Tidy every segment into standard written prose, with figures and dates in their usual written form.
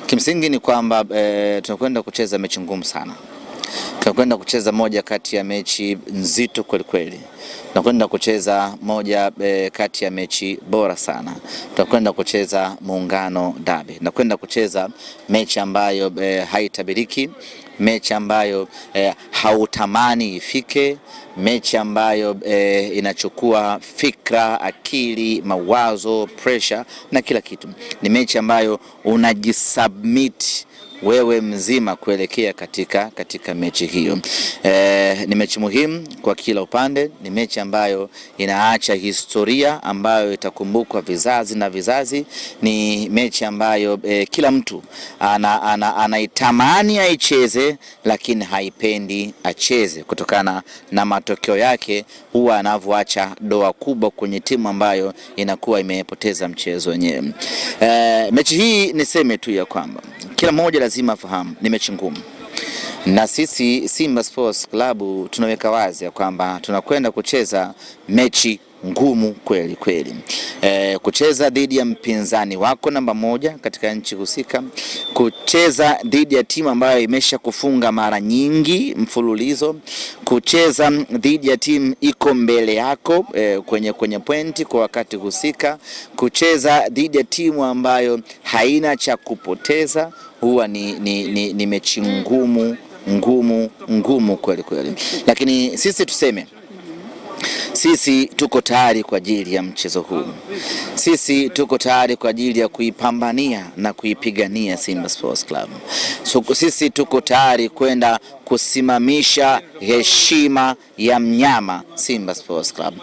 Kimsingi ni kwamba tunakwenda kucheza mechi ngumu sana. Tunakwenda kucheza moja kati ya mechi nzito kweli kweli. Tunakwenda kucheza moja kati ya mechi bora sana. Tunakwenda kucheza Muungano Derby. Tunakwenda kucheza mechi ambayo haitabiriki, mechi ambayo hautamani ifike, mechi ambayo inachukua fikra, akili, mawazo, pressure na kila kitu. Ni mechi ambayo unajisubmit wewe mzima kuelekea katika mechi hiyo. Ni mechi muhimu kwa kila upande, ni mechi ambayo inaacha historia ambayo itakumbukwa vizazi na vizazi. Ni mechi ambayo kila mtu anaitamani aicheze, lakini haipendi acheze kutokana na matokeo yake huwa anavyoacha doa kubwa kwenye timu ambayo inakuwa imepoteza mchezo wenyewe. Mechi hii niseme tu ya kwamba kila mmoja lazima afahamu ni mechi ngumu, na sisi Simba Sports Club tunaweka wazi ya kwamba tunakwenda kucheza mechi ngumu kweli kweli. Kucheza dhidi ya mpinzani wako namba moja katika nchi husika, kucheza dhidi ya timu ambayo imesha kufunga mara nyingi mfululizo, kucheza dhidi ya timu iko mbele yako kwenye pointi kwa wakati husika, kucheza dhidi ya timu ambayo haina cha kupoteza. Huwa ni mechi ngumu kweli kweli, lakini sisi tuseme sisi tuko tayari kwa ajili ya mchezo huu. Sisi tuko tayari kwa ajili ya kuipambania na kuipigania Simba Sports Club. Sisi tuko tayari kwenda kusimamisha heshima ya mnyama Simba Sports Club.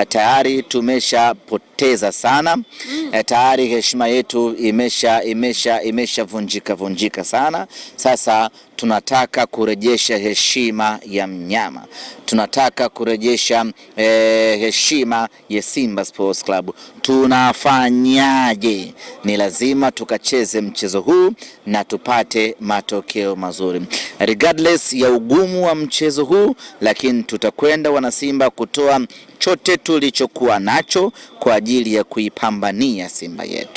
Tayari tumeshapoteza sana. Tayari heshima yetu imesha vunjika sana. Sasa tunataka kurejesha heshima ya mnyama. Tunataka kurejesha heshima ya Simba Sports Club. Tunafanyaje? Ni lazima tukacheze mchezo huu na tupate matokeo mazuri. Regardless ya ugumu wa mchezo huu, lakini tutakwenda wanasimba kutoa chote tulichokuwa nacho kwa ajili ya kuipambania Simba yetu.